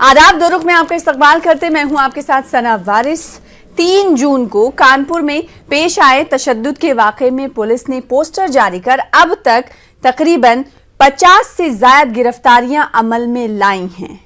आदाब, दो रुख में आपका इस्तकबाल करते मैं हूं आपके साथ सना वारिस। 3 जून को कानपुर में पेश आए तशद्दुद के वाकये में पुलिस ने पोस्टर जारी कर अब तक तकरीबन 50 से ज्यादा गिरफ्तारियां अमल में लाई हैं,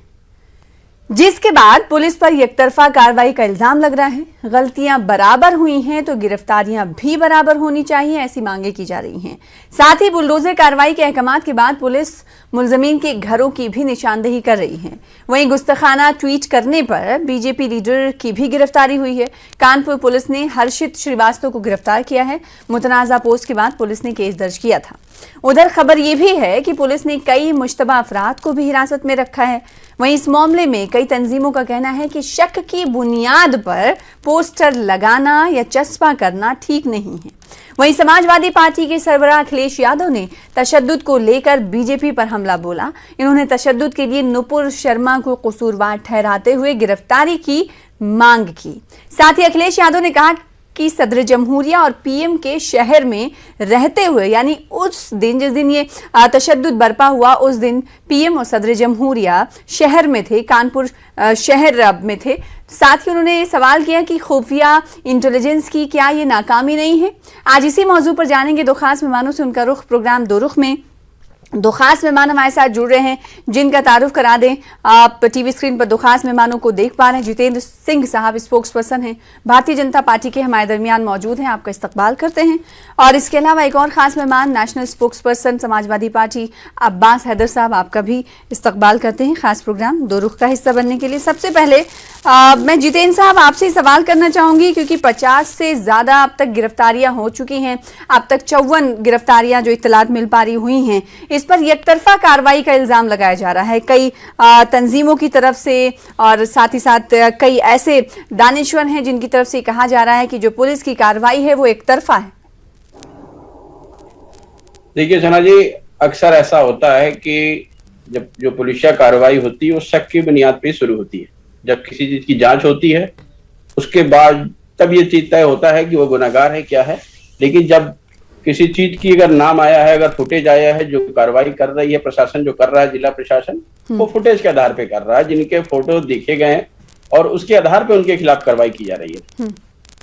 जिसके बाद पुलिस पर एकतरफा कार्रवाई का इल्जाम लग रहा है। गलतियां बराबर हुई हैं तो गिरफ्तारियां भी बराबर होनी चाहिए, ऐसी मांगे की जा रही हैं। साथ ही बुलडोजर कार्रवाई के अहकामात के बाद पुलिस मुलजमीन के घरों की भी निशानदेही कर रही है। वहीं गुस्ताखाना ट्वीट करने पर बीजेपी लीडर की भी गिरफ्तारी हुई है। कानपुर पुलिस ने हर्षित श्रीवास्तव को गिरफ्तार किया है। मुतनाज़ा पोस्ट के बाद पुलिस ने केस दर्ज किया था। उधर खबर यह भी है कि पुलिस ने कई मुश्तबा अफराद को भी हिरासत में रखा है। वहीं इस मामले में कई तंजीमों का कहना है कि शक की बुनियाद पर पोस्टर लगाना या चस्पा करना ठीक नहीं है। वहीं समाजवादी पार्टी के सरबराह अखिलेश यादव ने तशद्दुद को लेकर बीजेपी पर हमला बोला। इन्होंने तशद्दुद के लिए नुपुर शर्मा को कसूरवार ठहराते हुए गिरफ्तारी की मांग की। साथ ही अखिलेश यादव ने कहा कि सदर जमहूरिया और पीएम के शहर में रहते हुए, यानी उस दिन जिस दिन ये तशद्दुद बरपा हुआ, उस दिन पीएम और सदर जमहूरिया शहर में थे, कानपुर शहर में थे। साथ ही उन्होंने सवाल किया कि खुफिया इंटेलिजेंस की क्या ये नाकामी नहीं है। आज इसी मौजू पर जानेंगे दो खास मेहमानों से। उनका रुख प्रोग्राम दो रुख में दो खास मेहमान हमारे साथ जुड़ रहे हैं, जिनका तारुफ करा दें। आप टीवी स्क्रीन पर दो खास मेहमानों को देख पा रहे हैं। जितेंद्र सिंह साहब स्पोक्स पर्सन हैं, भारतीय जनता पार्टी के हमारे दरमियान मौजूद हैं, आपका इस्तकबाल करते हैं। और इसके अलावा एक और खास मेहमान national spokesperson Samajwadi Party Abbas Haidar साहब, आपका भी इस्तकबाल करते हैं खास प्रोग्राम दो रुख का हिस्सा बनने के लिए। सबसे पहले मैं जितेंद्र साहब आपसे सवाल करना चाहूंगी, क्योंकि 50 से ज्यादा अब तक गिरफ्तारियां हो चुकी हैं। अब तक 54 गिरफ्तारियां जो इत्तलात मिल पा रही हुई हैं, इस पर एकतरफा कार्रवाई का इल्जाम लगाया जा रहा है कई तंजीमों की तरफ से, और साथ ही साथ कई ऐसे दानिश्वर हैं जिनकी तरफ से कहा जा रहा है कि जो पुलिस की कार्रवाई है वो एकतरफा है। देखिए सना जी, अक्सर ऐसा होता है कि जब जो पुलिसिया कार्रवाई होती है वो शक की बुनियाद पे शुरू होती है। जब किसी चीज की जांच होती है उसके बाद तब ये चीज तय होता है कि वो गुनाहगार है क्या है। लेकिन जब किसी चीज की अगर नाम आया है, अगर फुटेज आया है, जो कार्रवाई कर रही है प्रशासन, जो कर रहा है जिला प्रशासन, वो फुटेज के आधार पे कर रहा है, जिनके फोटो देखे गए हैं और उसके आधार पे उनके खिलाफ कार्रवाई की जा रही है।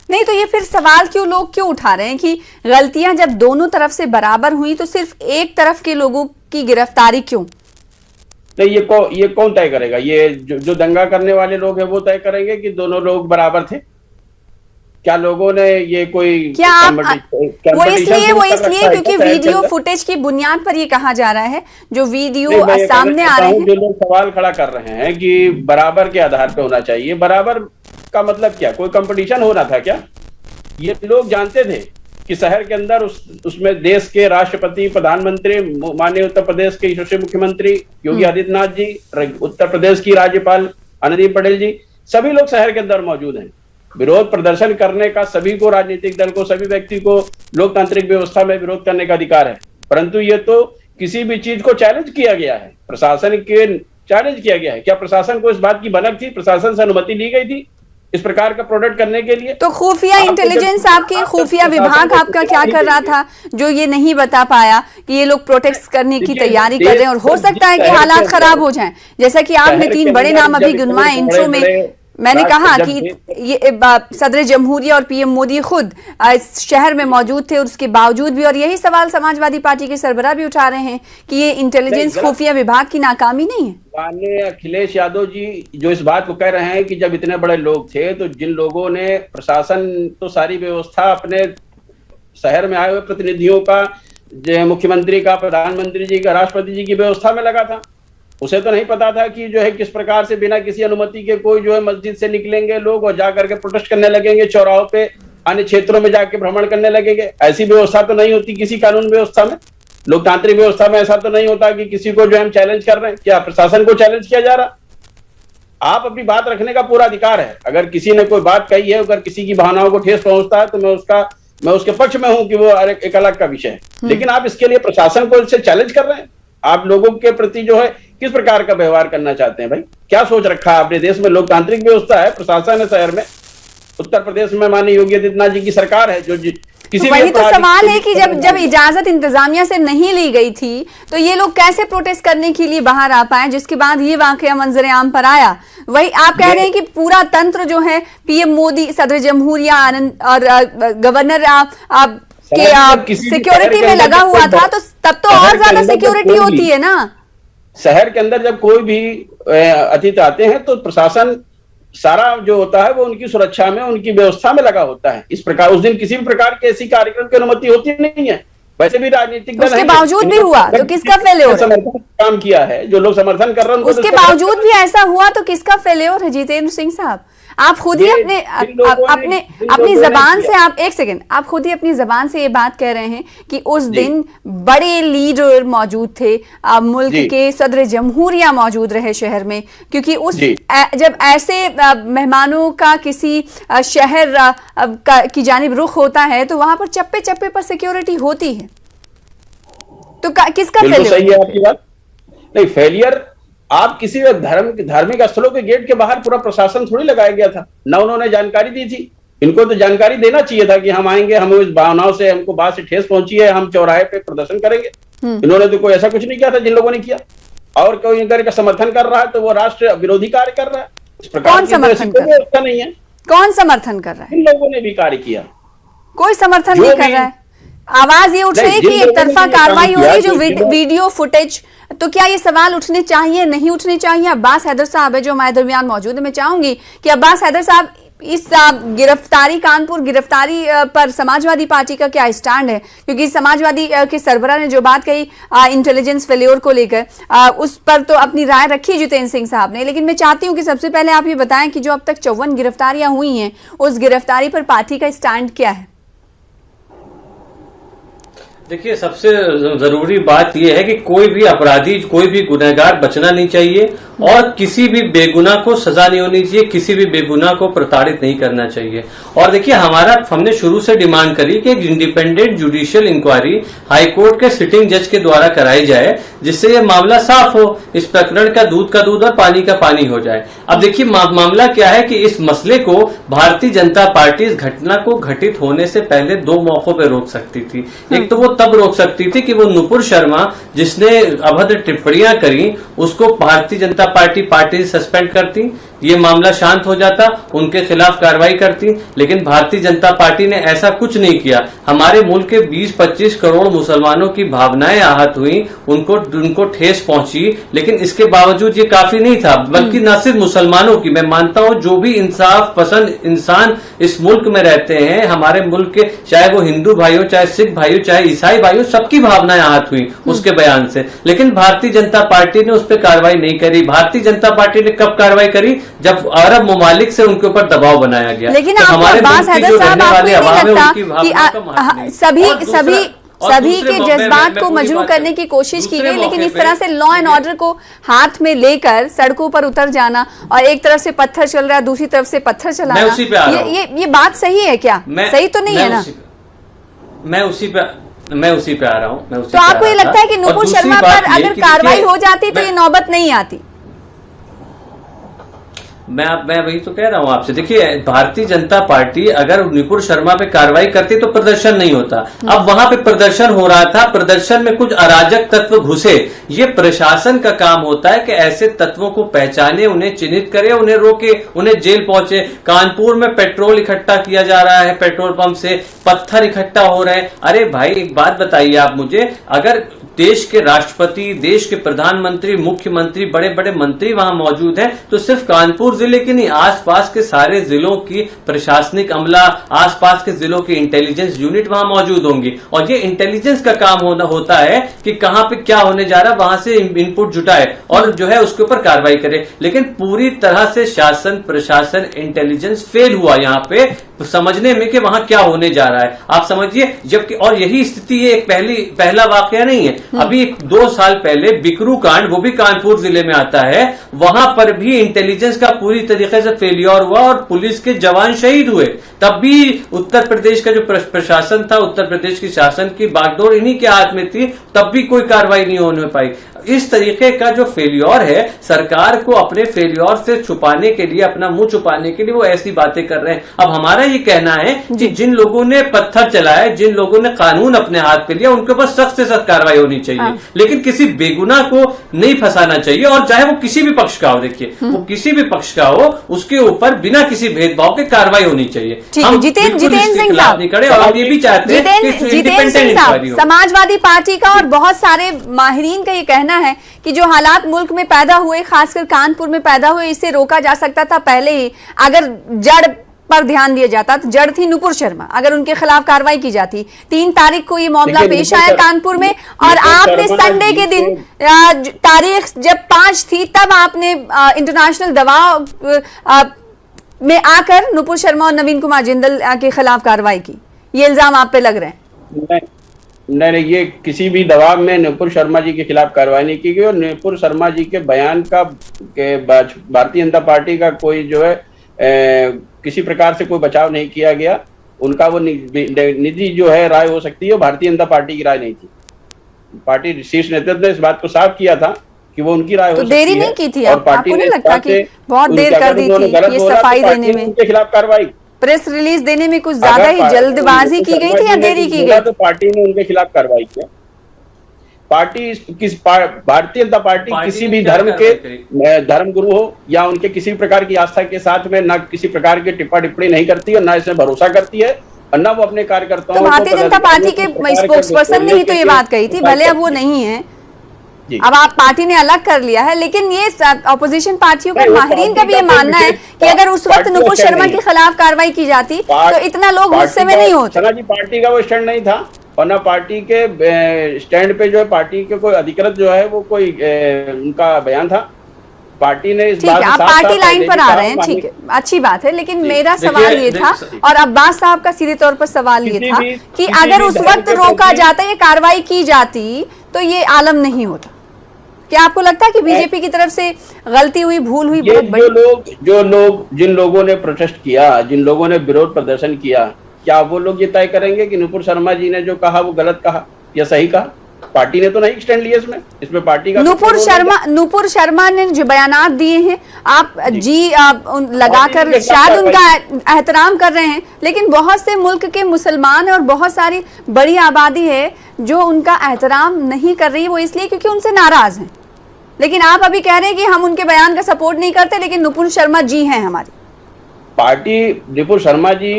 नहीं तो ये फिर सवाल लोग क्यों उठा रहे हैं कि गलतियां जब दोनों तरफ से बराबर हुई तो सिर्फ एक तरफ के लोगों की गिरफ्तारी क्यों? नहीं, ये कौन तय करेगा? ये जो दंगा करने वाले लोग हैं वो तय करेंगे कि दोनों लोग बराबर थे। क्या लोगों ने ये कोई क्या वो इसलिए क्योंकि वीडियो फुटेज की बुनियाद पर ये कहा जा रहा है, जो वीडियो सामने आ रहे हैं, जो लोग सवाल खड़ा कर रहे हैं कि बराबर के आधार पे होना चाहिए। बराबर का मतलब क्या? कोई कंपटीशन हो रहा था क्या? ये लोग जानते थे कि शहर के अंदर उसमें देश के राष्ट्रपति, प्रधानमंत्री, माननीय उत्तर प्रदेश के यशस्वी मुख्यमंत्री योगी आदित्यनाथ जी, उत्तर प्रदेश की राज्यपाल आनंदीबेन पटेल जी, सभी लोग शहर के अंदर मौजूद हैं। विरोध प्रदर्शन करने का सभी को, राजनीतिक दल को, सभी व्यक्ति को लोकतांत्रिक व्यवस्था में विरोध करने का अधिकार है। परंतु ये तो किसी भी चीज को चैलेंज किया गया है, प्रशासन के चैलेंज किया गया है। क्या प्रशासन को इस बात की भनक थी? प्रशासन से अनुमति ली गई थी इस प्रकार का प्रोडक्ट करने के लिए? तो खुफिया इंटेलिजेंस, आपके खुफिया विभाग आपका क्या कर रहा था जो ये नहीं बता पाया कि ये लोग प्रोटेस्ट करने की तैयारी कर रहे हैं और हो सकता है कि हालात खराब हो जाएं? जैसा कि आपने 3 बड़े नाम अभी गिनवाए इंट्रो में, मैंने कहा कि ये सदर जमहूरिया और पीएम मोदी खुद इस शहर में मौजूद थे और उसके बावजूद भी, और यही सवाल समाजवादी पार्टी के सरबराह भी उठा रहे हैं कि ये इंटेलिजेंस खुफिया विभाग की नाकामी नहीं है। माननीय अखिलेश यादव जी जो इस बात को कह रहे हैं कि जब इतने बड़े लोग थे तो जिन लोगों ने, प्रशासन तो सारी व्यवस्था अपने शहर में आए हुए प्रतिनिधियों का, मुख्यमंत्री का, प्रधानमंत्री जी का, राष्ट्रपति जी की व्यवस्था में लगा था। उसे तो नहीं पता था कि जो है किस प्रकार से बिना किसी अनुमति के कोई जो है मस्जिद से निकलेंगे लोग और जाकर के प्रोटेस्ट करने लगेंगे, चौराहों पे, अन्य क्षेत्रों में जाके भ्रमण करने लगेंगे। ऐसी व्यवस्था तो नहीं होती किसी कानून व्यवस्था में, लोकतांत्रिक व्यवस्था में ऐसा तो नहीं होता कि किसी को जो हम चैलेंज कर रहे हैं। क्या प्रशासन को चैलेंज किया जा रहा? आप अपनी बात रखने का पूरा अधिकार है। अगर किसी ने कोई बात कही है, अगर किसी की भावनाओं को ठेस पहुंचता है तो मैं उसके पक्ष में हूं कि वो एक अलग का विषय है। लेकिन आप इसके लिए प्रशासन को इससे चैलेंज कर रहे हैं। आप लोगों के प्रति जो है किस प्रकार का व्यवहार करना चाहते हैं भाई? क्या सोच रखा है आपने? देश में लोकतांत्रिक व्यवस्था है, प्रशासन है शहर में, उत्तर प्रदेश में माननीय योगी आदित्यनाथ जी की सरकार है जो किसी वही भी तो अपराधी सवाल को है कि जब इजाजत इंतजामिया से नहीं ली गई थी तो ये लोग कैसे प्रोटेस्ट करने के लिए बाहर आ पाए, जिसके बाद ये वाकया मंजर आम पर आया। वही आप कह रहे हैं कि पूरा तंत्र जो है पीएम मोदी, सदर जमहूरिया आनंद और गवर्नर के सिक्योरिटी में लगा हुआ था, तो तब तो और ज्यादा सिक्योरिटी होती है ना। शहर के अंदर जब कोई भी अतिथि आते हैं तो प्रशासन सारा जो होता है वो उनकी सुरक्षा में, उनकी व्यवस्था में लगा होता है। इस प्रकार उस दिन किसी भी प्रकार के ऐसी कार्यक्रम की अनुमति होती नहीं है। वैसे भी राजनीतिक दल उसके बावजूद भी हुआ तो किसका फेल्योर? समर्थन काम किया है जो लोग समर्थन कर रहे हैं, उसके बावजूद भी ऐसा हुआ तो किसका फेल्योर है जितेंद्र सिंह साहब? आप खुद ही अपनी जबान से, आप एक सेकंड, आप खुद ही अपनी जबान से ये बात कह रहे हैं कि उस दिन बड़े लीडर मौजूद थे, मुल्क के सदर जमहूरिया मौजूद रहे शहर में, क्योंकि उस जब ऐसे मेहमानों का किसी शहर की जानिब रुख होता है तो वहां पर चप्पे चप्पे पर सिक्योरिटी होती है। तो किसका फेलियर? सही है आपकी बात। नहीं, फेलियर आप किसी धार्मिक स्थलों के गेट के बाहर पूरा प्रशासन थोड़ी लगाया गया था ना, उन्होंने जानकारी दी थी। इनको तो जानकारी देना चाहिए था कि हम आएंगे, हम इस भावनाओं से, हमको बात से ठेस पहुंची है, हम चौराहे पे प्रदर्शन करेंगे। इन्होंने तो कोई ऐसा कुछ नहीं किया था जिन लोगों ने किया। और कोई इनका समर्थन कर रहा है तो वो राष्ट्र विरोधी कार्य कर रहा है। इस प्रकार कौन समर्थन कर रहा है? नहीं है। कौन समर्थन कर रहा है? इन लोगों ने भी कार्य किया। कोई समर्थन नहीं कर रहा है। आवाज ये उठ रही है कि एक तरफा कार्रवाई हो रही है, जो वीडियो फुटेज, तो क्या ये सवाल उठने चाहिए, नहीं उठने चाहिए? अब्बास हैदर साहब है जो हमारे दरमियान मौजूद है, मैं चाहूंगी कि अब्बास हैदर साहब इस गिरफ्तारी, कानपुर गिरफ्तारी पर समाजवादी पार्टी का क्या स्टैंड है? क्योंकि समाजवादी के सरबराह ने जो बात कही इंटेलिजेंस फेल्योर को लेकर, उस पर तो अपनी राय रखी जितेंद्र सिंह साहब ने, लेकिन मैं चाहती हूं कि सबसे पहले आप ये बताएं कि जो अब तक 54 गिरफ्तारियां हुई हैं, उस गिरफ्तारी पर पार्टी का स्टैंड क्या है? देखिए, सबसे जरूरी बात यह है कि कोई भी अपराधी, कोई भी गुनहगार बचना नहीं चाहिए और किसी भी बेगुनाह को सजा नहीं होनी चाहिए, किसी भी बेगुनाह को प्रताड़ित नहीं करना चाहिए। और देखिए, हमने शुरू से डिमांड करी कि एक इंडिपेंडेंट जुडिशियल इंक्वायरी हाईकोर्ट के सिटिंग जज के द्वारा कराई जाए, जिससे यह मामला साफ हो, इस प्रकरण का दूध और पानी का पानी हो जाए। अब देखिए, मामला क्या है कि इस मसले को भारतीय जनता पार्टी इस घटना को घटित होने से पहले 2 मौकों पर रोक सकती थी। एक तो वो तब रोक सकती थी कि वो नुपुर शर्मा जिसने अभद्र टिप्पणियां करी उसको भारतीय जनता पार्टी सस्पेंड करती, ये मामला शांत हो जाता, उनके खिलाफ कार्रवाई करती। लेकिन भारतीय जनता पार्टी ने ऐसा कुछ नहीं किया। हमारे मुल्क के 20-25 करोड़ मुसलमानों की भावनाएं आहत हुई, उनको ठेस पहुंची, लेकिन इसके बावजूद ये काफी नहीं था। बल्कि न सिर्फ मुसलमानों की, मैं मानता हूं जो भी इंसाफ पसंद इंसान इस मुल्क में रहते हैं, हमारे मुल्क के, चाहे वो हिंदू भाइयों, चाहे सिख भाइयों, चाहे ईसाई भाइयों, सबकी भावनाएं आहत हुई उसके बयान से। लेकिन भारतीय जनता पार्टी ने उस पर कार्रवाई नहीं करी। भारतीय जनता पार्टी ने कब कार्रवाई करी? जब अरब ममालिक से उनके ऊपर दबाव बनाया गया। लेकिन तो हमारे अब्बास हैदर साहब, आपको नहीं लगता कि सभी के जज्बात को मजरू करने की कोशिश की गई, लेकिन इस तरह से लॉ एंड ऑर्डर को हाथ में लेकर सड़कों पर उतर जाना और एक तरफ से पत्थर चल रहा है, दूसरी तरफ से पत्थर चलाना, ये बात सही है क्या? सही तो नहीं है ना? मैं उसी पे आ रहा हूँ। तो आपको ये लगता है कि नुपुर शर्मा पर अगर कार्रवाई हो जाती तो ये नौबत नहीं आती? मैं वही तो कह रहा हूं आपसे। देखिए, भारतीय जनता पार्टी अगर नुपुर शर्मा पे कार्रवाई करती तो प्रदर्शन नहीं होता। अब वहां पे प्रदर्शन हो रहा था, प्रदर्शन में कुछ अराजक तत्व घुसे। ये प्रशासन का काम होता है कि ऐसे तत्वों को पहचाने, उन्हें चिन्हित करे, उन्हें रोके, उन्हें जेल पहुंचे। कानपुर में पेट्रोल इकट्ठा किया जा रहा है, पेट्रोल पंप से पत्थर इकट्ठा हो रहे हैं। अरे भाई, एक बात बताइए आप मुझे, अगर देश के राष्ट्रपति, देश के प्रधानमंत्री, मुख्यमंत्री, बड़े बड़े मंत्री वहां मौजूद हैं, तो सिर्फ कानपुर जिले की नहीं, आसपास के सारे जिलों की प्रशासनिक अमला, आसपास के जिलों की इंटेलिजेंस यूनिट वहां मौजूद होंगी। और ये इंटेलिजेंस का काम होता है कि कहां पे क्या होने जा रहा है, वहां से इनपुट जुटाए और जो है उसके ऊपर कार्रवाई करे। लेकिन पूरी तरह से शासन, प्रशासन, इंटेलिजेंस फेल हुआ यहां पे समझने में कि वहां क्या होने जा रहा है। आप समझिए, जबकि और यही स्थिति है, एक पहला वाकया नहीं है। अभी 2 साल पहले बिकरू कांड, वो भी कानपुर जिले में आता है, वहां पर भी इंटेलिजेंस का पूरी तरीके से फेलियर हुआ और पुलिस के जवान शहीद हुए। तब भी उत्तर प्रदेश का जो प्रशासन था, उत्तर प्रदेश की शासन की बागडोर इन्हीं के हाथ में थी, तब भी कोई कार्रवाई नहीं होने पाई। इस तरीके का जो फेल्योर है, सरकार को अपने फेल्योर से छुपाने के लिए, अपना मुंह छुपाने के लिए वो ऐसी बातें कर रहे हैं। अब हमारा ये कहना है कि जिन लोगों ने पत्थर चलाए, जिन लोगों ने कानून अपने हाथ पे लिया, उनके ऊपर सख्त से सख्त कार्रवाई होनी चाहिए, लेकिन किसी बेगुनाह को नहीं फंसाना चाहिए। और चाहे वो किसी भी पक्ष का हो, देखिए वो किसी भी पक्ष का हो, उसके ऊपर बिना किसी भेदभाव के कार्रवाई होनी चाहिए। हम जितेंद्र सिंह साहब नहीं खड़े, और हम ये भी चाहते हैं कि जितेंद्र सिंह साहब, समाजवादी पार्टी का और बहुत सारे माहिरीन का ये कहना है कि जो हालात मुल्क में पैदा हुए, खासकर कानपुर में पैदा हुए, इसे रोका जा सकता था पहले ही, अगर जड़ पर ध्यान दिया जाता। तो जड़ थी नुपुर शर्मा, अगर उनके खिलाफ कार्रवाई की जाती। 3 तारीख को ये मामला पेश आया कानपुर में, और आपने संडे के दिन तारीख जब 5 थी, तब आपने इंटरनेशनल दबाव में आकर नुपुर शर्मा और नवीन कुमार जिंदल के खिलाफ कार्रवाई की। ये इल्जाम आप पे लग रहे हैं? नहीं, ये किसी भी दबाव में नुपुर शर्मा जी के खिलाफ कार्रवाई नहीं की गई, और नुपुर शर्मा जी के बयान का भारतीय जनता पार्टी का कोई जो है किसी प्रकार से कोई बचाव नहीं किया गया। उनका वो निजी जो है राय हो सकती है, भारतीय जनता पार्टी की राय नहीं थी। पार्टी शीर्ष नेतृत्व ने इस बात को साफ किया था कि वो उनकी राय हो सकती है। देरी नहीं की थी, और पार्टी ने लगता कि बहुत देर कर दी थी ये सफाई देने में, उनके खिलाफ कार्रवाई, प्रेस रिलीज देने में कुछ ज्यादा ही जल्दबाजी की गई थी या देरी की गई? तो पार्टी ने उनके खिलाफ कार्रवाई किया। भारतीय जनता पार्टी किसी भी धर्म के धर्मगुरु हो या उनके किसी प्रकार की आस्था के साथ में न किसी प्रकार की टिप्पा टिप्पणी नहीं करती है, न इसमें भरोसा करती है, और न वो अपने कार्यकर्ताओं को। भारतीय जनता पार्टी के स्पोक्स पर्सन ने ही तो ये बात कही थी, भले अब वो नहीं है, अब आप पार्टी ने अलग कर लिया है, लेकिन ये अपोजिशन पार्टियों का, माहिरीन का भी ये मानना है कि अगर उस वक्त नुपुर शर्मा के खिलाफ कार्रवाई की जाती तो इतना लोग गुस्से में नहीं होते। जी, पार्टी का वो स्टैंड नहीं था, और ना पार्टी के स्टैंड पे जो है पार्टी के कोई अधिकृत जो है वो कोई उनका बयान था। पार्टी ने इस बात, आप पार्टी लाइन पर आ रहे हैं, ठीक है, अच्छी बात है, लेकिन मेरा सवाल ये था, और अब्बास साहब का सीधे तौर पर सवाल ये था कि अगर उस वक्त रोका जाता, ये कार्रवाई की जाती, तो ये आलम नहीं होता। क्या आपको लगता है कि बीजेपी की तरफ से गलती हुई, भूल हुई? जिन लोगों ने प्रोटेस्ट किया, जिन लोगों ने विरोध प्रदर्शन किया, क्या वो लोग ये तय करेंगे कि नुपुर शर्मा जी ने जो कहा वो गलत कहा या सही कहा? पार्टी ने तो नहीं स्टैंड लिया इसमें पार्टी का। नुपुर शर्मा ने जो बयानात दिए हैं, आप लगाकर शायद उनका एहतराम कर रहे हैं, लेकिन बहुत से मुल्क के मुसलमान और बहुत सारी बड़ी आबादी है जो उनका एहतराम नहीं कर रही है, वो इसलिए क्योंकि उनसे नाराज हैं। लेकिन आप अभी कह रहे हैं कि हम उनके बयान का सपोर्ट नहीं करते, लेकिन नुपुर शर्मा जी हैं हमारी पार्टी। नुपुर शर्मा जी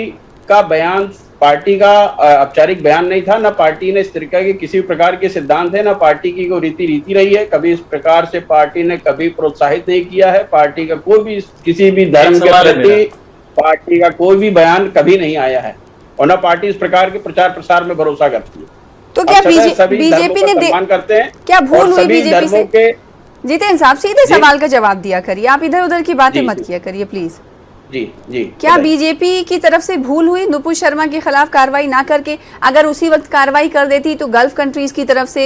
का बयान पार्टी का औपचारिक बयान नहीं था, ना पार्टी ने इस तरीके के किसी प्रकार के सिद्धांत है, ना पार्टी की कोई रीति रही है। कभी इस प्रकार से पार्टी ने कभी प्रोत्साहित नहीं किया है। पार्टी का कोई भी किसी भी धर्म के प्रति पार्टी का कोई भी बयान कभी नहीं आया है, और ना पार्टी इस प्रकार के प्रचार प्रसार में भरोसा करती है। तो क्या बीजेपी ने सम्मान करते हैं? क्या भूल हुई बीजेपी से? जितेंद्र साहब, सीधे सवाल का जवाब दिया करिए, आप इधर उधर की बातें मत किया करिए प्लीज। जी, क्या बीजेपी की तरफ से भूल हुई नुपुर शर्मा के खिलाफ कार्रवाई ना करके? अगर उसी वक्त कार्रवाई कर देती तो गल्फ कंट्रीज की तरफ से,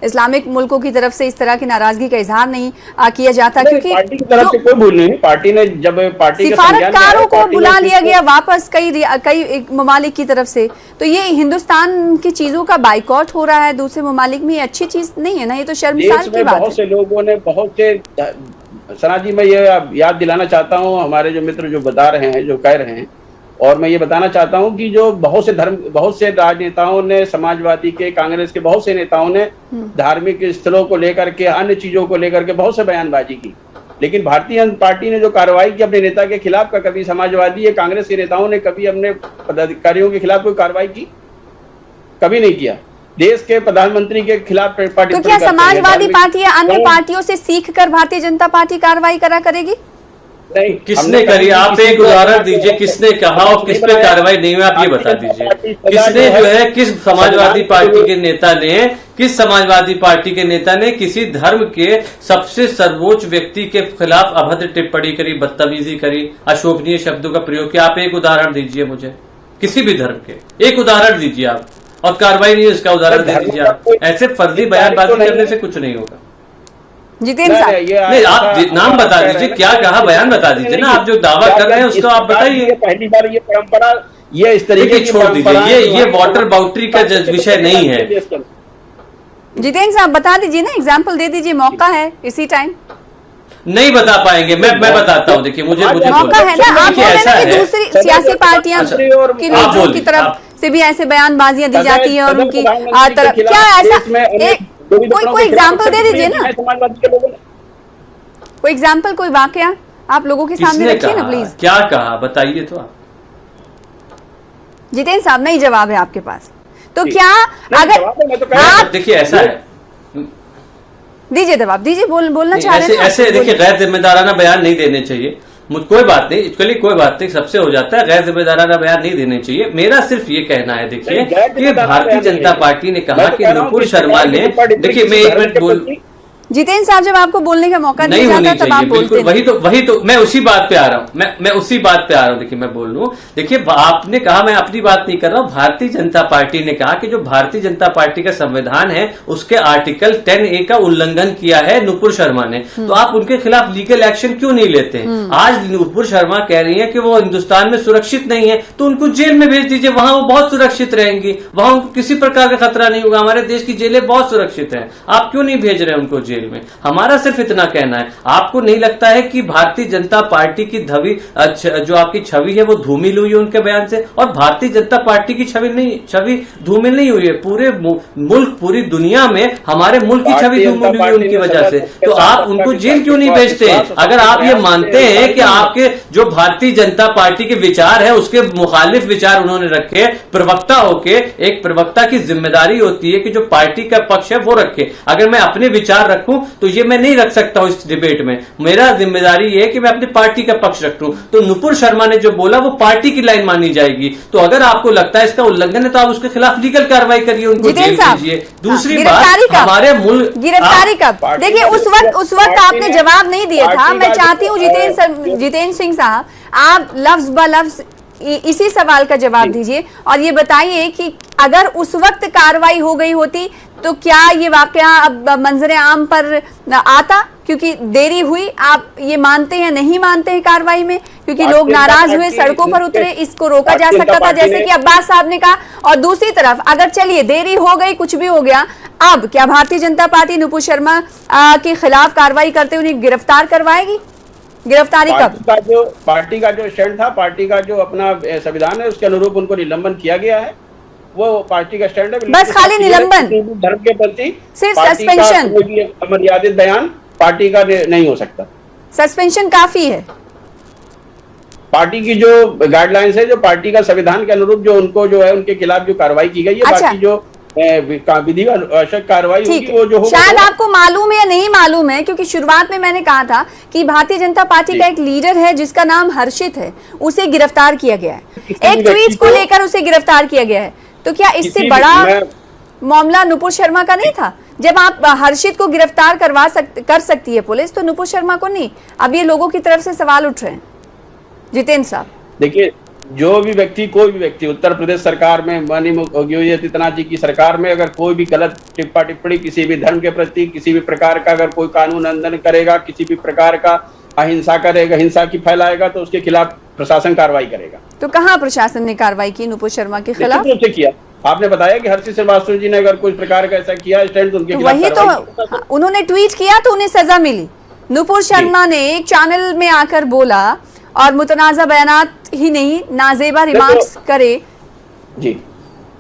इस्लामिक मुल्कों की तरफ से इस तरह की नाराजगी का इजहार नहीं किया जाता, क्योंकि पार्टी की तरफ से कोई भूल नहीं। पार्टी ने जब पार्टी सिफारतकारों को बुला लिया गया वापस कई ममालिक की तरफ से, तो ये हिंदुस्तान की चीजों का बाइकआउट हो रहा है दूसरे ममालिक में, ये अच्छी चीज नहीं है ना, ये तो शर्मसार की बात है। बहुत से लोगों ने, बहुत से सना जी, मैं ये याद दिलाना चाहता हूँ हमारे जो मित्र जो बता रहे हैं, जो कह रहे हैं, और मैं ये बताना चाहता हूँ कि जो बहुत से राजनेताओं ने, समाजवादी के, कांग्रेस के बहुत से नेताओं ने धार्मिक स्थलों को लेकर के, अन्य चीजों को लेकर के बहुत से बयानबाजी की, लेकिन भारतीय जनता पार्टी ने जो कार्रवाई की अपने नेता के खिलाफ, का कभी समाजवादी या कांग्रेस के नेताओं ने कभी अपने पदाधिकारियों के खिलाफ कोई कार्रवाई की? कभी नहीं किया। देश के प्रधानमंत्री के खिलाफ पार्टी, तो क्या समाजवादी पार्टी या अन्य पार्टियों से सीख कर भारतीय जनता पार्टी कार्रवाई करेगी? नहीं। किसने करी? आप एक उदाहरण दीजिए, किसने कहा और किस पे कार्रवाई नहीं हुई, आप ये बता दीजिए। किसने जो है, किस समाजवादी पार्टी के नेता ने, किस समाजवादी पार्टी के नेता ने किसी धर्म के सबसे सर्वोच्च व्यक्ति के खिलाफ अभद्र टिप्पणी करी, बदतमीजी करी, अशोभनीय शब्दों का प्रयोग किया? आप एक उदाहरण दीजिए मुझे, किसी भी धर्म के एक उदाहरण दीजिए आप, और कार्रवाई नहीं, इसका उदाहरण दे दीजिए आप। ऐसे फर्जी बयानबाजी करने से कुछ नहीं होगा। जितेंद्र साहब, नहीं, आप नाम बता दीजिए, क्या कहा, बयान बता दीजिए ना। आप जो दावा कर रहे हैं उसको आप बताइए। पहली बार ये परंपरा, ये इस तरीके की छोड़ दीजिए, ये वाटर बाउंड्री का विषय नहीं है। जितेंद्र साहब बता दीजिए ना, एग्जाम्पल दे दीजिए, मौका है इसी टाइम। नहीं बता पाएंगे, मैं बताता हूँ। देखिए मुझे मौका है ना, आप बोल रहे हैं कि दूसरी सियासी पार्टियां की लोगों की तरफ से भी ऐसे बयानबाजियां दी जाती है और उनकी तरफ, क्या ऐसा कोई एग्जाम्पल दे दीजिए ना, कोई एग्जाम्पल, कोई वाकया आप लोगों के सामने रखिए ना प्लीज। क्या कहा बताइए तो आप। जितेंद्र साहब नहीं जवाब है आपके पास, तो क्या अगर आप देखिए ऐसा है, दीजिए जवाब दीजिए, बोलना चाह रहे हैं ऐसे देखिए गैर जिम्मेदाराना बयान नहीं देने चाहिए। कोई बात नहीं, इसके लिए कोई बात नहीं, सबसे हो जाता है, गैर जिम्मेदाराना बयान नहीं देने चाहिए। मेरा सिर्फ ये कहना है, देखिए कि भारतीय जनता पार्टी ने कहा कि नुपुर शर्मा ने, देखिए मैं 1 मिनट बोल, जितेंद्र साहब जब आपको बोलने का मौका नहीं जाता तब आप बोलते हैं। वही तो मैं उसी बात पे आ रहा हूं, मैं उसी बात पे आ रहा हूं। देखिए मैं बोल लूं, देखिए आपने कहा, मैं अपनी बात नहीं कर रहा हूं, भारतीय जनता पार्टी ने कहा कि जो भारतीय जनता पार्टी का संविधान है उसके आर्टिकल 10A का उल्लंघन किया है नुपुर शर्मा ने, तो आप उनके खिलाफ लीगल एक्शन क्यों नहीं लेते? आज नुपुर शर्मा कह रही है कि वो हिंदुस्तान में सुरक्षित नहीं है, तो उनको जेल में भेज दीजिए, वहां वो बहुत सुरक्षित रहेंगी, वहां उनको किसी प्रकार का खतरा नहीं होगा। हमारे देश की जेलें बहुत सुरक्षित है, आप क्यों नहीं भेज रहे उनको जेल में? हमारा सिर्फ इतना कहना है। आपको नहीं लगता है कि भारतीय जनता पार्टी की जो आपकी छवि है वो धूमिल हुई है उनके बयान से? और भारतीय जनता पार्टी की छवि धूमिल नहीं हुई है, पूरे मुल्क, पूरी दुनिया में हमारे मुल्क की छवि धूमिल हुई है उनकी वजह से। तो आप उनको जेल क्यों नहीं भेजते? अगर आप ये मानते हैं कि आपके जो भारतीय जनता पार्टी के विचार है उसके मुखालिफ विचार उन्होंने रखे, प्रवक्ता होके, एक प्रवक्ता की जिम्मेदारी होती है कि जो पार्टी का पक्ष है वो रखे। अगर मैं अपने विचार रखूं तो ये मैं नहीं रख सकता हूं इस डिबेट में, मेरा जिम्मेदारी ये है कि मैं अपनी पार्टी का पक्ष रखूं। तो नुपुर शर्मा ने जो बोला वो पार्टी की लाइन मानी जाएगी। तो अगर आपको लगता है इसका उल्लंघन है तो आप उसके खिलाफ लीगल कार्रवाई करिए, उनको जेल भेजिए। दूसरी बात, हमारे मुल्क गिरफ्तारी कब? देखिए उस वक्त आपने जवाब नहीं दिया था। मैं चाहती हूँ जितेंद्र सिंह साहब, आप लफ्ज ब लफ्ज इसी सवाल का जवाब दीजिए और ये बताइए कि अगर उस वक्त कार्रवाई हो गई होती तो क्या ये वाकया अब मंजर आम पर आता? क्योंकि देरी हुई, आप ये मानते हैं, नहीं मानते हैं कार्रवाई में? क्योंकि लोग नाराज हुए, सड़कों पर उतरे, इसको रोका जा सकता था जैसे कि अब्बास साहब ने कहा। और दूसरी तरफ अगर चलिए देरी हो गई, कुछ भी हो गया, अब क्या भारतीय जनता पार्टी नुपुर शर्मा के खिलाफ कार्रवाई करते उन्हें गिरफ्तार करवाएगी? गिरफ्तारी कब? पार्टी का जो स्टैंड था, पार्टी का जो अपना संविधान है उसके अनुरूप उनको निलंबन किया गया है, वो पार्टी का स्टैंड है। बस खाली निलंबन, धर्म के प्रति सिर्फ सस्पेंशन, अमर्यादित बयान पार्टी का नहीं हो सकता। सस्पेंशन काफी है। पार्टी की जो गाइडलाइंस है, जो पार्टी का संविधान के अनुरूप जो उनको जो है उनके खिलाफ जो कार्रवाई की गई है, अच्छा। बाकी जो विधि आवश्यक कार्रवाई होगी वो जो शायद आपको मालूम है या नहीं मालूम है, क्योंकि शुरुआत में मैंने कहा था कि भारतीय जनता पार्टी का एक लीडर है जिसका नाम हर्षित है, उसे गिरफ्तार किया गया है, एक ट्वीट को लेकर उसे गिरफ्तार किया गया है। तो क्या इससे बड़ा मामला नुपुर शर्मा का नहीं था? जब आप हर्षित को गिरफ्तार कर सकती है पुलिस, तो नुपुर शर्मा को नहीं? अब ये लोगों की तरफ से सवाल उठ रहे हैं। जितेंद्र साहब देखिए, जो भी व्यक्ति, कोई भी व्यक्ति उत्तर प्रदेश सरकार में, माननीय योगी आदित्यनाथ जी की सरकार में अगर कोई भी गलत टिप्पणी किसी भी धर्म के प्रति, किसी भी प्रकार का अगर कोई कानून उल्लंघन करेगा, किसी भी प्रकार का अहिंसा करेगा, हिंसा की फैलाएगा, तो उसके खिलाफ प्रशासन कार्रवाई करेगा। तो कहाँ प्रशासन ने कार्रवाई की नुपुर शर्मा के खिलाफ? से किया। आपने बताया कि हर्षित श्रीवास्तव जी ने अगर कोई प्रकार का ऐसा किया स्टैंड, तो उनके खिलाफ वही तो उन्होंने ट्वीट किया तो उन्हें सजा मिली। नुपुर शर्मा ने एक चैनल में आकर बोला और मुतनाज़ा बयानात ही नहीं, नाजेबा रिमार्क्स करे जी,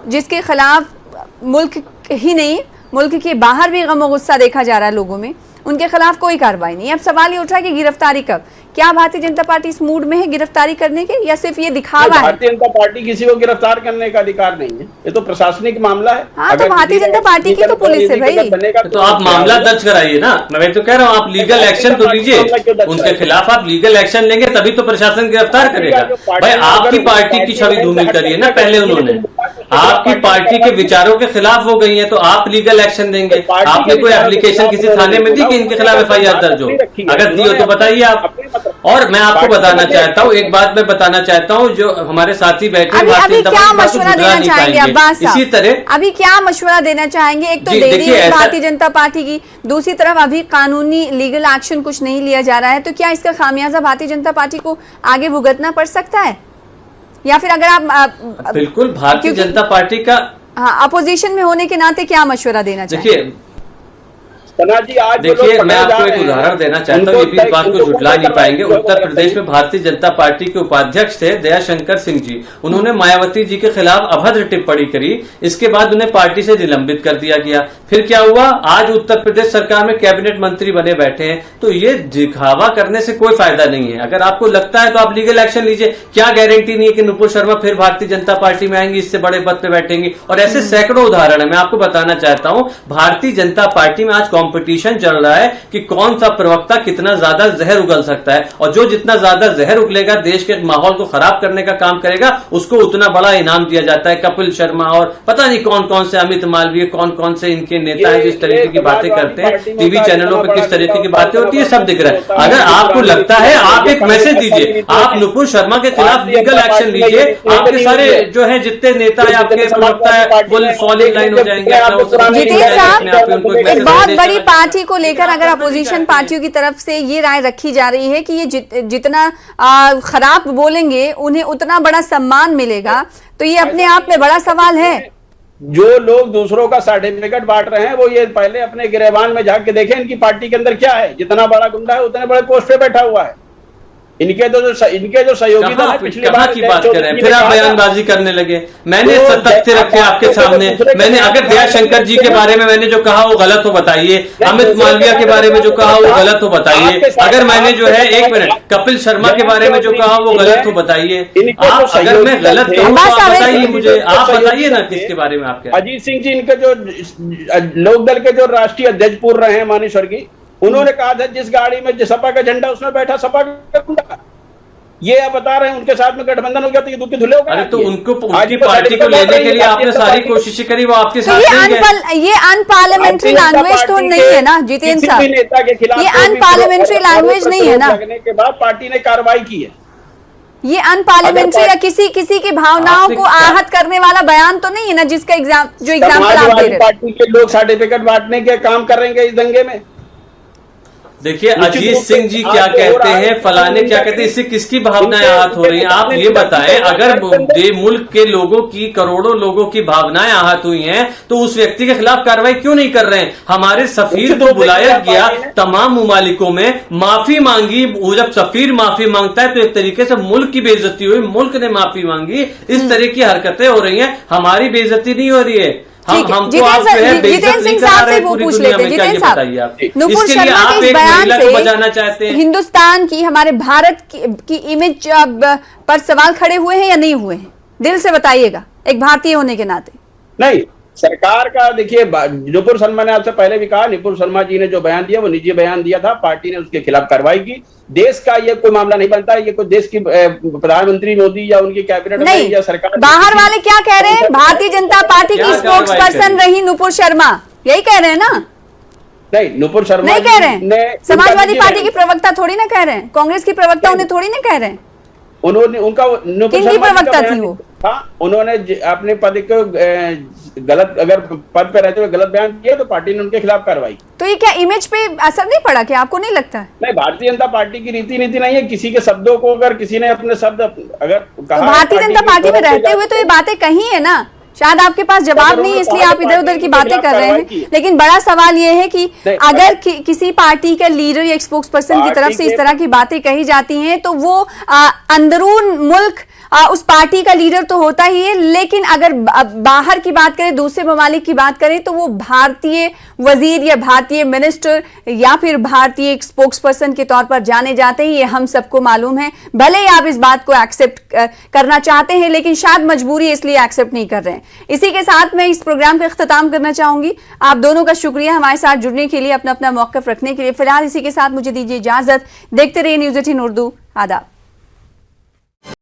जिसके खिलाफ मुल्क ही नहीं, मुल्क के बाहर भी गम और गुस्सा देखा जा रहा है लोगों में, उनके खिलाफ कोई कार्रवाई नहीं। अब सवाल ये उठ रहा है कि गिरफ्तारी कब? क्या भारतीय जनता पार्टी इस मूड में है गिरफ्तारी करने के, या सिर्फ ये दिखावा है? भारतीय जनता पार्टी किसी को गिरफ्तार करने का अधिकार नहीं है, ये तो प्रशासनिक मामला है। हाँ, तो भारतीय जनता पार्टी की तो पुलिस है भाई। तो आप मामला दर्ज कराइए ना, मैं तो कह रहा हूँ आप लीगल एक्शन तो लीजिए, उनके खिलाफ आप लीगल एक्शन लेंगे तभी तो प्रशासन गिरफ्तार करेगा। भाई आपकी पार्टी की छवि धूमिल करिए ना पहले, उन्होंने आपकी पार्टी के विचारों के खिलाफ हो गई है तो आप लीगल एक्शन देंगे। आपने कोई एप्लीकेशन किसी थाने में दी कि इनके खिलाफ FIR दर्ज हो? अगर दी हो तो बताइए आप। और मैं आपको बताना चाहता हूँ, एक बात मैं बताना चाहता हूँ, जो हमारे साथी बैठे अभी क्या मशवरा देना चाहेंगे अब्बास साहब? इसी तरह अभी क्या मशवरा देना चाहेंगे? एक तो देरी है भारतीय जनता पार्टी की, दूसरी तरफ अभी कानूनी लीगल एक्शन कुछ नहीं लिया जा रहा है, तो क्या इसका खामियाजा भारतीय जनता पार्टी को आगे भुगतना पड़ सकता है? या फिर अगर आप बिल्कुल भारतीय जनता पार्टी का हाँ अपोजिशन में होने के नाते क्या मशवरा देना चाहिए? देखिए सना जी, आज देखिए, मैं आपको एक उदाहरण देना चाहता हूँ, ये भी इस बात को झुठला नहीं पाएंगे। उत्तर प्रदेश में भारतीय जनता पार्टी के उपाध्यक्ष थे दयाशंकर सिंह जी, उन्होंने मायावती जी के खिलाफ अभद्र टिप्पणी करी, इसके बाद उन्हें पार्टी से निलंबित कर दिया गया। फिर क्या हुआ, आज उत्तर प्रदेश सरकार में कैबिनेट मंत्री बने बैठे हैं। तो ये दिखावा करने से कोई फायदा नहीं है। अगर आपको लगता है तो आप लीगल एक्शन लीजिए। क्या गारंटी नहीं है कि नुपुर शर्मा फिर भारतीय जनता पार्टी में आएंगी, इससे बड़े पद पे बैठेंगी। और ऐसे सैकड़ों उदाहरण है। मैं आपको बताना चाहता हूं, भारतीय जनता पार्टी में आज कॉम्पिटिशन चल रहा है कि कौन सा प्रवक्ता कितना ज्यादा जहर उगल सकता है, और जो जितना ज्यादा जहर उगलेगा, देश के माहौल को खराब करने का काम करेगा, उसको उतना बड़ा इनाम दिया जाता है। कपिल शर्मा और पता नहीं कौन कौन से, अमित मालवीय, कौन कौन से इनके नेता हैं जिस तरीके की बातें करते हैं, टीवी चैनलों पर किस तरीके की बातें होती है, सब दिख रहा है। अगर आपको लगता है, आप एक मैसेज दीजिए, आप नुपुर शर्मा के खिलाफ लीगल एक्शन लीजिए। आपके सारे जो है जितने नेता है, आपके प्रवक्ता है, वो फॉलिंग लाइन हो जाएंगे। जितेंद्र साहब, एक बहुत बड़ी पार्टी को लेकर अगर अपोजिशन पार्टियों की तरफ से ये राय रखी जा रही है कि ये जितना खराब बोलेंगे उन्हें उतना बड़ा सम्मान मिलेगा, तो ये अपने आप में बड़ा सवाल है। जो लोग दूसरों का सर्टिफिकेट बांट रहे हैं, वो ये पहले अपने गिरेबान में झांक के देखें इनकी पार्टी के अंदर क्या है। जितना बड़ा गुंडा है उतने बड़े पोस्ट पे बैठा हुआ है। इनके जो सहयोगी दल है, पिछली बार की बात करें, फिर आप बयानबाजी करने लगे। मैंने तथ्य रखे आपके सामने। मैंने अगर दयाशंकर जी के बारे में मैंने जो कहा वो गलत हो बताइए, अमित मालविया के बारे में जो कहा वो गलत हो बताइए। अगर मैंने जो है, एक मिनट, कपिल शर्मा के बारे में जो कहा वो गलत हो बताइए। आप अगर मैं गलत कहूँ तो आप बताइए मुझे, आप बताइए ना किसके बारे में आप कह रहे हैं। अजीत सिंह जी, इनके जो लोकदल के जो राष्ट्रीय अध्यक्ष पूर्व रहे हैं मानेश्वर की, उन्होंने कहा था जिस गाड़ी में सपा का झंडा उसमें बैठा सपा का गुंडा। ये आप बता रहे हैं उनके साथ में गठबंधन हो गया तो ये दूध के धुले हो गए। अरे तो उनको, उनकी पार्टी को लेने के लिए आपने सारी कोशिशें करी, वो आपके साथ ये अनपार्लियामेंट्री लैंग्वेज तो नहीं है ना जितेंद्र साहब, नेता के खिलाफ ये अनपार्लियामेंट्री लैंग्वेज नहीं है ना। लगने के बाद पार्टी ने कार्रवाई की है। ये अनपार्लियामेंट्री या किसी की भावनाओं को आहत करने वाला बयान तो नहीं है ना, जिसका एग्जाम्पल आप दे रहे हैं। पार्टी के लोग सर्टिफिकेट बांटने के काम कर रहे हैं इस दंगे में। देखिए, अजीत सिंह जी क्या कहते हैं, फलाने क्या कहते हैं, इससे किसकी भावनाएं आहत हो रही हैं? आप ये बताएं। अगर मुल्क के लोगों की, करोड़ों लोगों की भावनाएं आहत हुई हैं, तो उस व्यक्ति के खिलाफ कार्रवाई क्यों नहीं कर रहे हैं? हमारे सफीर को बुलाया गया, तमाम मुमालिकों में माफी मांगी। जब सफीर माफी मांगता है तो एक तरीके से मुल्क की बेइज्जती हुई, मुल्क ने माफी मांगी। इस तरह की हरकतें हो रही हैं, हमारी बेइज्जती नहीं हो रही है। जितेंद्र सिंह साहब से वो पूछ लेते हैं। जितेंद्र साहब, नुपुर शर्मा के इस बयान से हिंदुस्तान की, हमारे भारत की इमेज पर सवाल खड़े हुए हैं या नहीं हुए हैं? दिल से बताइएगा, एक भारतीय होने के नाते। नहीं, सरकार का देखिए, नुपुर शर्मा ने आपसे पहले भी कहा, नुपुर शर्मा जी ने जो बयान दिया वो निजी बयान दिया था, पार्टी ने उसके खिलाफ कार्रवाई की। देश का ये कोई मामला नहीं बनता है, ये कोई देश की प्रधानमंत्री मोदी या उनकी कैबिनेट नहीं, या सरकार। बाहर वाले क्या कह रहे हैं? भारतीय जनता पार्टी की स्पोक्स पर्सन रही नुपुर शर्मा, यही कह रहे हैं ना? नहीं, नुपुर शर्मा नहीं कह रहे हैं। समाजवादी पार्टी की प्रवक्ता थोड़ी ना कह रहे हैं, कांग्रेस की प्रवक्ता उन्हें थोड़ी ना कह रहे हैं। उन्होंने उनका किनकी प्रवक्ता थी वो? उन्होंने अपने पद को गलत, अगर पद पे रहते हुए गलत बयान किया तो पार्टी ने उनके खिलाफ कार्रवाई। तो ये क्या इमेज पे असर नहीं पड़ा? क्या आपको नहीं लगता है? नहीं, भारतीय जनता पार्टी की रीति नीति नहीं है किसी के शब्दों को, अगर किसी ने अपने शब्द अगर कहा, भारतीय जनता पार्टी में रहते हुए तो ये बातें कही है ना। शायद आपके पास जवाब नहीं है इसलिए आप इधर उधर की बातें कर रहे हैं, लेकिन बड़ा सवाल ये है कि अगर किसी पार्टी के लीडर या स्पोक्स पर्सन की तरफ से इस तरह की बातें कही जाती हैं तो वो अंदरून मुल्क उस पार्टी का लीडर तो होता ही है, लेकिन अगर बाहर की बात करें, दूसरे ममालिक की बात करें, तो वो भारतीय वजीर या भारतीय मिनिस्टर या फिर भारतीय स्पोक्स पर्सन के तौर पर जाने जाते हैं। ये हम सबको मालूम है। भले ही आप इस बात को एक्सेप्ट करना चाहते हैं, लेकिन शायद मजबूरी है इसलिए एक्सेप्ट नहीं कर रहे हैं। इसी के साथ मैं इस प्रोग्राम का इख्तिताम करना चाहूंगी। आप दोनों का शुक्रिया हमारे साथ जुड़ने के लिए, अपना अपना मौक़िफ़ रखने के लिए। फिलहाल इसी के साथ मुझे दीजिए इजाजत। देखते रहिए न्यूज़ 18 उर्दू। आदाब।